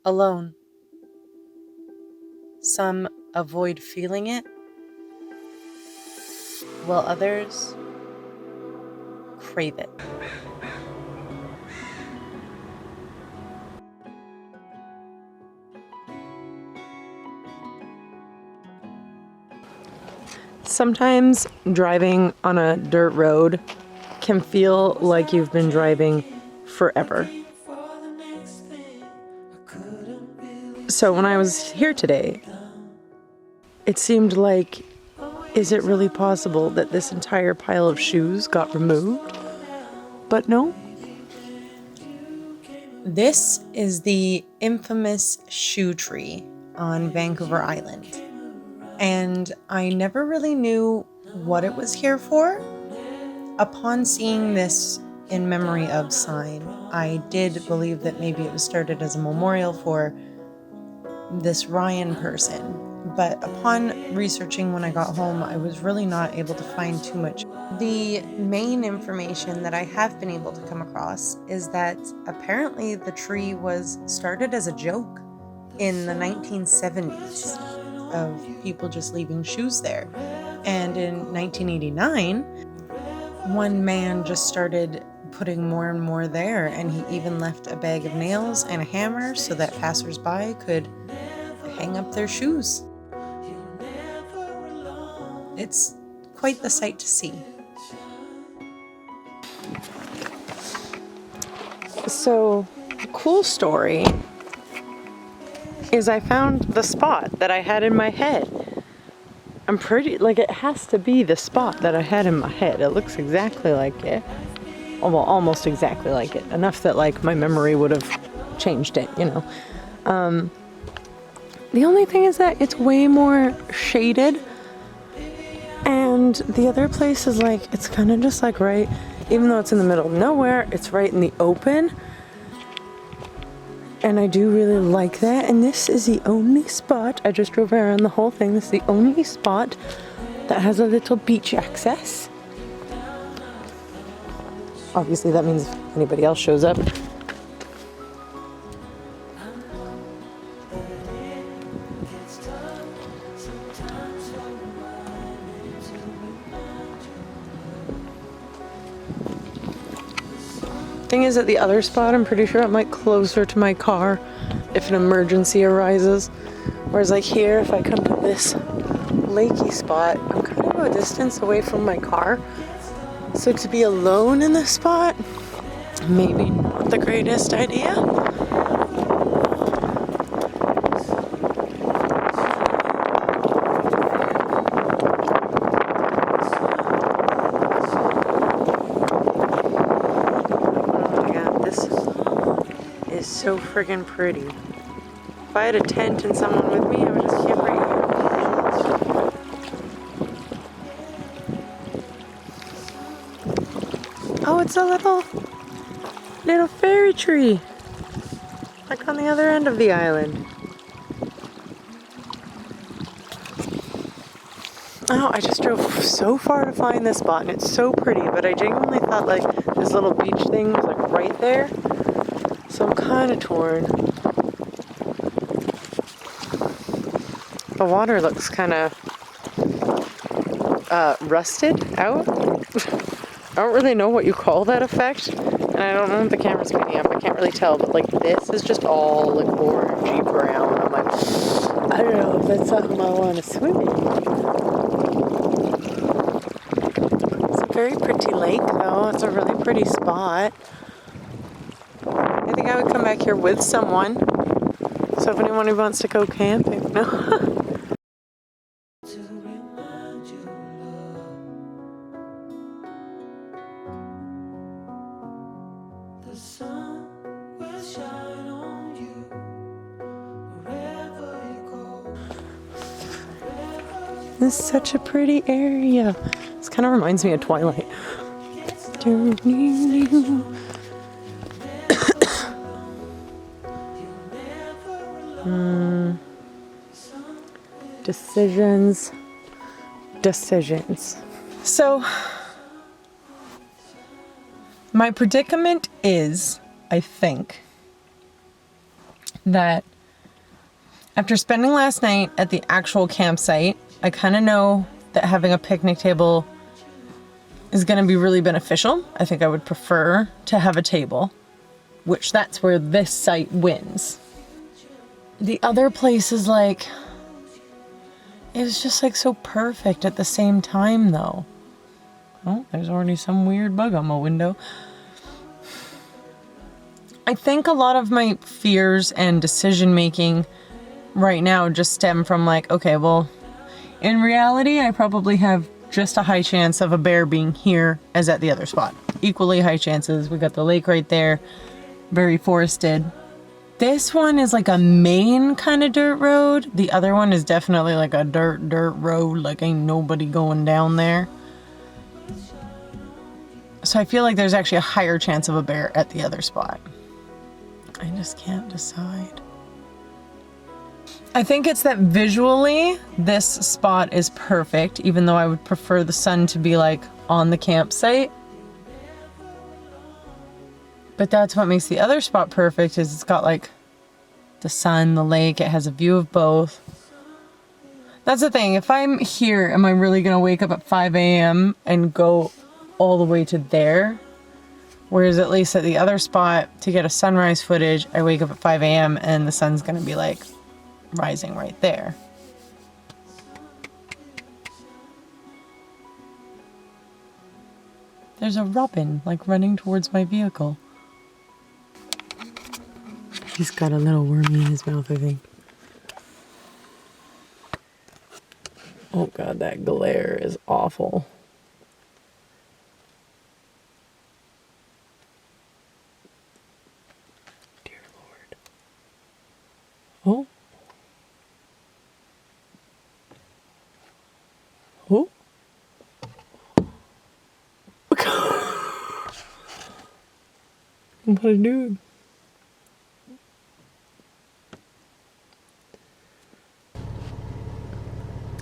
alone. Some avoid feeling it, while others crave it. Sometimes driving on a dirt road can feel like you've been driving forever. So when I was here today, it seemed like, is it really possible that this entire pile of shoes got removed? But no. This is the infamous shoe tree on Vancouver Island. And I never really knew what it was here for. Upon seeing this in memory of sign, I did believe that maybe it was started as a memorial for this Ryan person. But upon researching when I got home, I was really not able to find too much. The main information that I have been able to come across is that apparently the tree was started as a joke in the 1970s of people just leaving shoes there. And in 1989, one man just started putting more and more there, and he even left a bag of nails and a hammer so that passersby could hang up their shoes. It's quite the sight to see. So, the cool story is I found the spot that I had in my head. I'm pretty, like, it has to be the spot that I had in my head. It looks exactly like it. Well, almost exactly like it. Enough that, like, my memory would have changed it, you know. The only thing is that it's way more shaded. And the other place is like, it's kind of just like right, even though it's in the middle of nowhere, it's right in the open. And I do really like that. And this is the only spot, I just drove around the whole thing, this is the only spot that has a little beach access. Obviously that means if anybody else shows up. Thing is, at the other spot, I'm pretty sure I'm like closer to my car if an emergency arises. Whereas like here, if I come to this lakey spot, I'm kind of a distance away from my car. So to be alone in this spot, maybe not the greatest idea. So friggin' pretty. If I had a tent and someone with me, I would just camp right here. Oh, it's a little fairy tree. Like on the other end of the island. Oh, I just drove so far to find this spot and it's so pretty, but I genuinely thought like this little beach thing was like right there. So I'm kind of torn. The water looks kind of rusted out. I don't really know what you call that effect. And I don't know if the camera's picking up. I can't really tell. But like this is just all like orangey brown. I'm like, I don't know if that's something I want to swim in. It's a very pretty lake though. It's a really pretty spot. I think I would come back here with someone. So if anyone who wants to go camping, no. This is such a pretty area. This kind of reminds me of Twilight. Decisions. So, my predicament is, I think, that After spending last night at the actual campsite, I kind of know that having a picnic table is going to be really beneficial. I think I would prefer to have a table, which that's where this site wins. The other place is like, it was just like so perfect at the same time though. Oh, there's already some weird bug on my window. I think a lot of my fears and decision making right now just stem from like, okay, well, in reality, I probably have just a high chance of a bear being here as at the other spot. Equally high chances. We got the lake right there, very forested. This one is like a main kind of dirt road. The other one is definitely like a dirt road, like ain't nobody going down there. So I feel like there's actually a higher chance of a bear at the other spot. I just can't decide. I think it's that visually this spot is perfect, even though I would prefer the sun to be like on the campsite. But that's what makes the other spot perfect, is it's got like the sun, the lake, it has a view of both. That's the thing, if I'm here, am I really gonna wake up at 5 a.m. and go all the way to there? Whereas at least at the other spot, to get a sunrise footage, I wake up at 5 a.m. and the sun's gonna be like rising right there. There's a robin like running towards my vehicle. He's got a little wormy in his mouth, I think. Oh god, that glare is awful. Dear Lord. Oh. Oh. What a dude.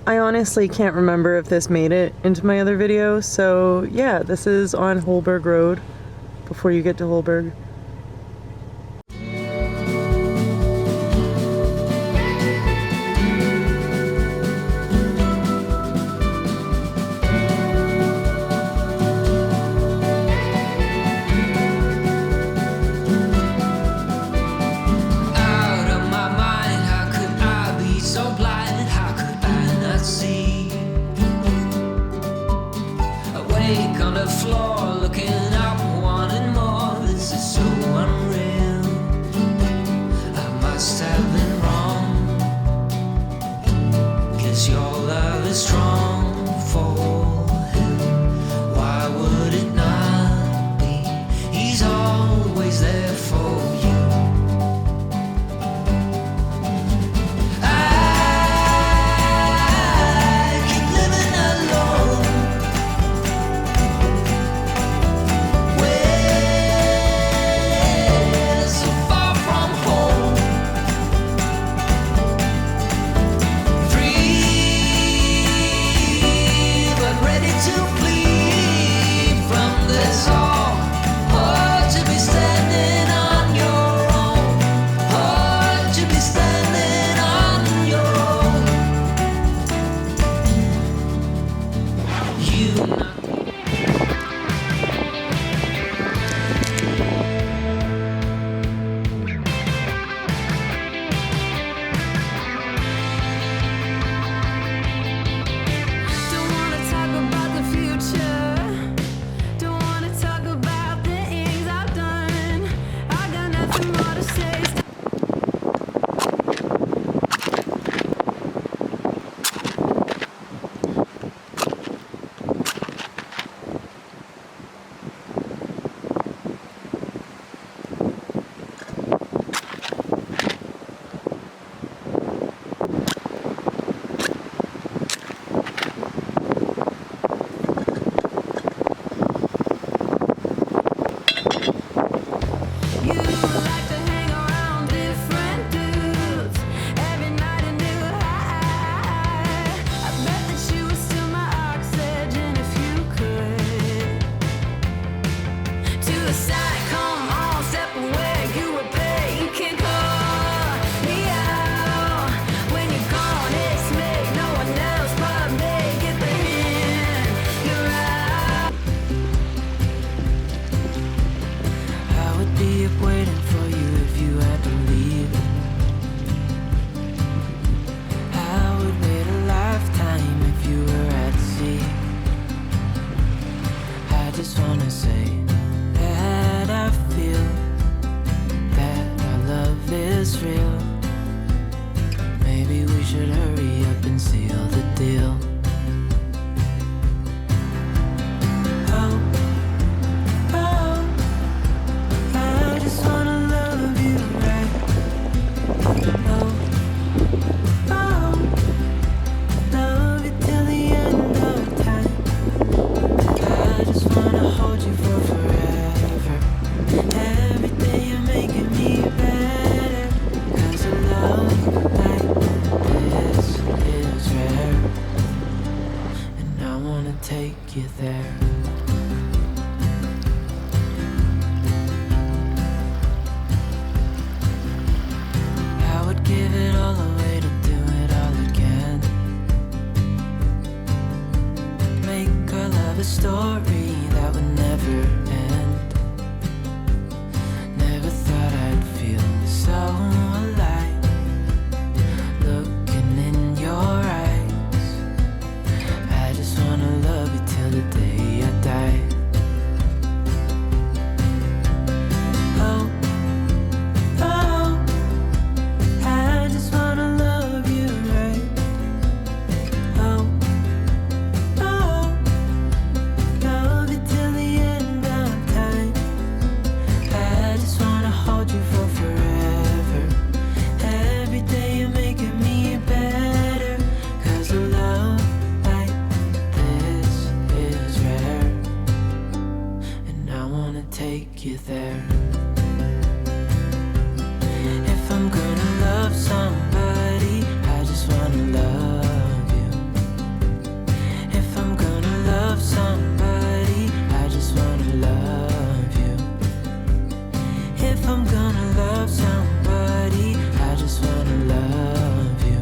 I honestly can't remember if this made it into my other video, so yeah, this is on Holberg Road before you get to Holberg. On the floor, looking up, wanting more. This is so real. Maybe we should hurry up and seal the deal. Oh, oh, I just wanna love you right. Oh, oh, love you till the end of time. I just wanna hold you for forever. Every day you're making me better. 'Cause a love like this is rare. And I wanna take you there. I would give it all away to do it all again. Make our love a story that would never end. Never thought I'd feel so alive, looking in your eyes. I just wanna love you till the day I die. Oh, oh, I just wanna love you right. Oh, oh, love you till the end of time. I just wanna hold you for forever. Every day you're making me better. 'Cause a love like this is rare. And I wanna take you there. If I'm gonna love somebody, I just wanna love you. If I'm gonna love somebody, I just wanna love you. If I'm gonna love somebody, I just wanna love you.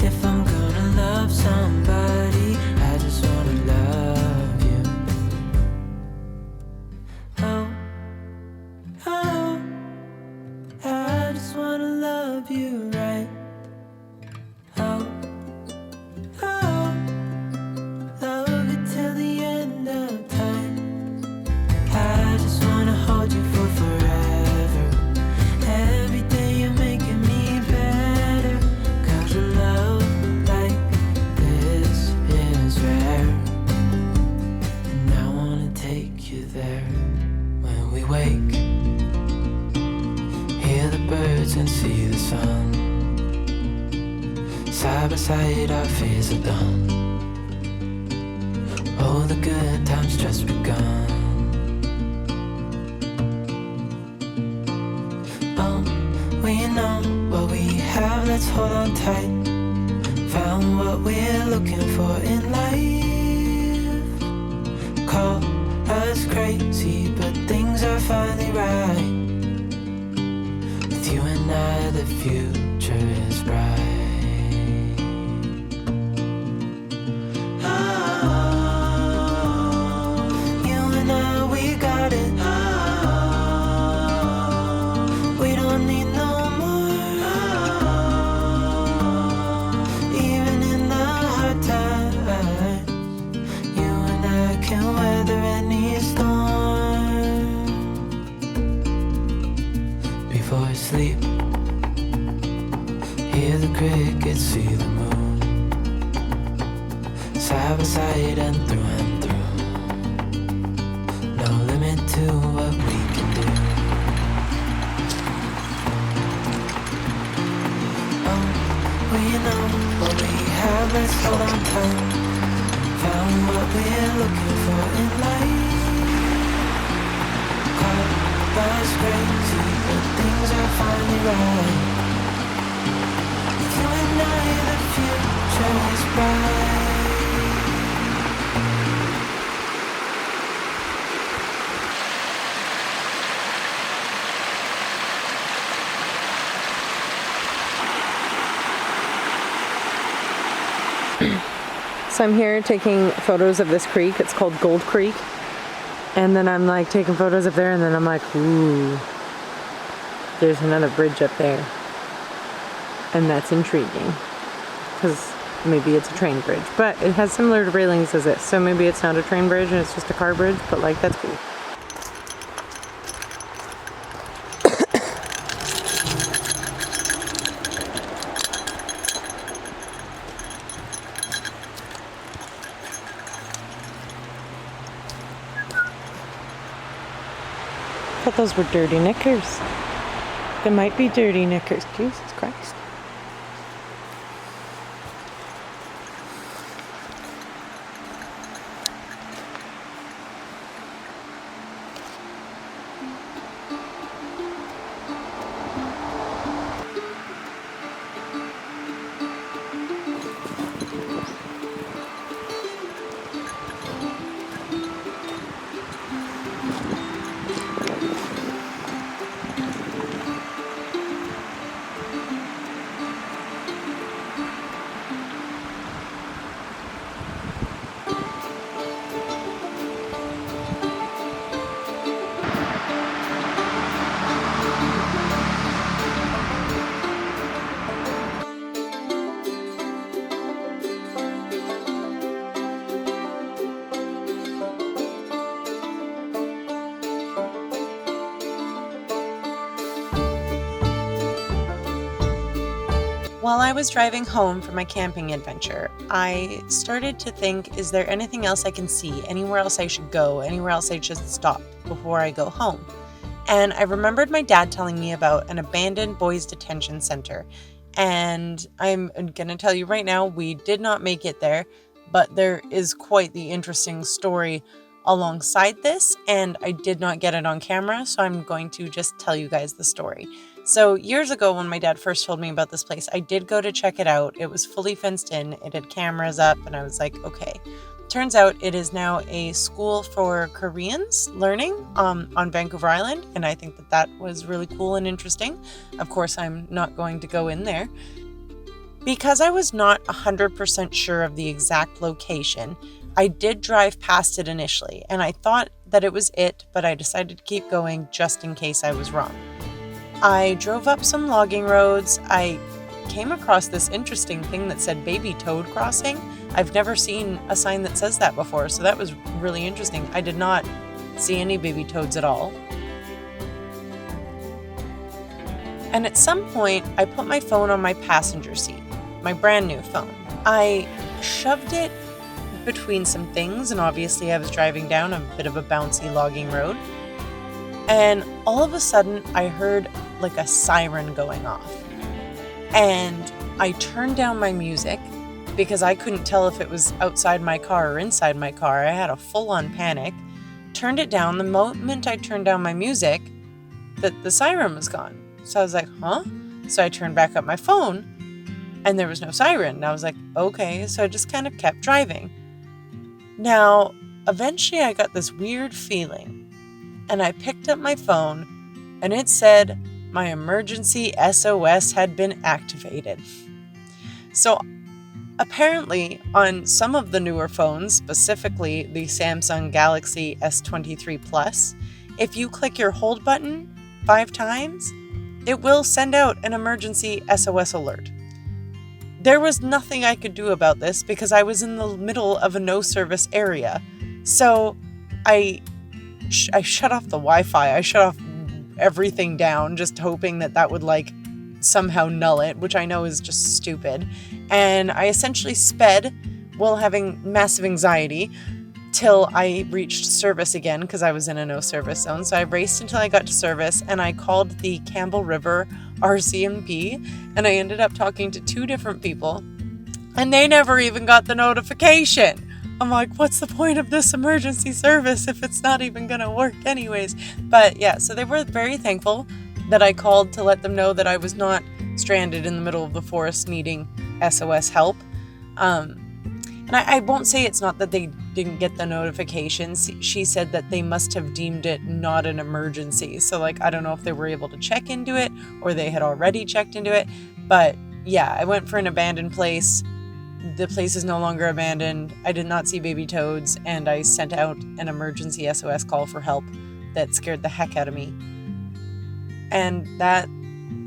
If I'm gonna love somebody, I just wanna love you. Oh, oh, I just wanna love you right. Oh, oh, love you till the end of time. I just wanna hold you for forever. Every day you're making me better. 'Cause a love like this is rare. And I wanna take you there. When we wake, hear the birds and see the sun. Side by side our fears are done. Oh, the good times just begun. Oh, we know what we have, let's hold on tight. Found what we're looking for in life. Call us crazy, but things are finally right. With you and I, the future is bright. You and I, we got it. We don't need no more. Even in the hard times, you and I can weather any storm. Before I sleep, hear the crickets, see the moon. Side by side and through. No limit to what we can do. Oh, we know what we have, let's hold on tight. Found what we're looking for in life. Call us crazy, but things are finally right. With you and I, the future is bright. So I'm here taking photos of this creek. It's called Gold Creek. And then I'm like taking photos up there and then I'm like, ooh, there's another bridge up there. And that's intriguing. Because maybe it's a train bridge. But it has similar railings as this. So maybe it's not a train bridge and it's just a car bridge. But like, that's cool. thought those were dirty knickers. They might be dirty knickers. Jesus Christ. While I was driving home from my camping adventure, I started to think, is there anything else I can see? Anywhere else I should go? Anywhere else I should stop before I go home? And I remembered my dad telling me about an abandoned boys detention center. And I'm going to tell you right now, we did not make it there, but there is quite the interesting story alongside this, and I did not get it on camera, so I'm going to just tell you guys the story. So years ago, when my dad first told me about this place, I did go to check it out. It was fully fenced in. It had cameras up, and I was like, okay. Turns out it is now a school for Koreans learning on Vancouver Island, and I think that that was really cool and interesting. Of course, I'm not going to go in there. Because I was not 100% sure of the exact location, I did drive past it initially, and I thought that it was it, but I decided to keep going just in case I was wrong. I drove up some logging roads. I came across this interesting thing that said baby toad crossing. I've never seen a sign that says that before, so that was really interesting. I did not see any baby toads at all. And at some point, I put my phone on my passenger seat, my brand new phone. I shoved it between some things, and obviously I was driving down a bit of a bouncy logging road. And all of a sudden, I heard like a siren going off. And I turned down my music because I couldn't tell if it was outside my car or inside my car. I had a full-on panic. Turned it down. The moment I turned down my music, the siren was gone. So I was like, huh? So I turned back up my phone, and there was no siren. And I was like, okay. So I just kind of kept driving. Now, eventually I got this weird feeling, and I picked up my phone, and it said my emergency SOS had been activated. So apparently on some of the newer phones, specifically the Samsung Galaxy S23 Plus, if you click your hold button 5 times, it will send out an emergency SOS alert. There was nothing I could do about this because I was in the middle of a no-service area. So I shut off the Wi-Fi. I shut off everything down, just hoping that that would like somehow null it, which I know is just stupid. And I essentially sped while having massive anxiety till I reached service again because I was in a no-service zone. So I raced until I got to service, and I called the Campbell River RCMP, and I ended up talking to 2 different people, and they never even got the notification. I'm like, what's the point of this emergency service if it's not even going to work anyways? But yeah, so they were very thankful that I called to let them know that I was not stranded in the middle of the forest needing SOS help. And I won't say it's not that they didn't get the notifications. She said that they must have deemed it not an emergency. So like, I don't know if they were able to check into it or they had already checked into it. But yeah, I went for an abandoned place. The place is no longer abandoned. I did not see baby toads, and I sent out an emergency SOS call for help that scared the heck out of me. And that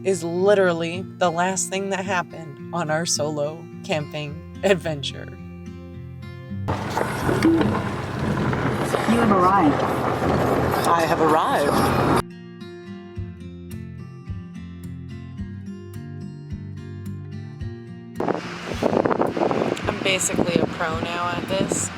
is literally the last thing that happened on our solo camping adventure. You have arrived. I have arrived. I'm basically a pro now at this.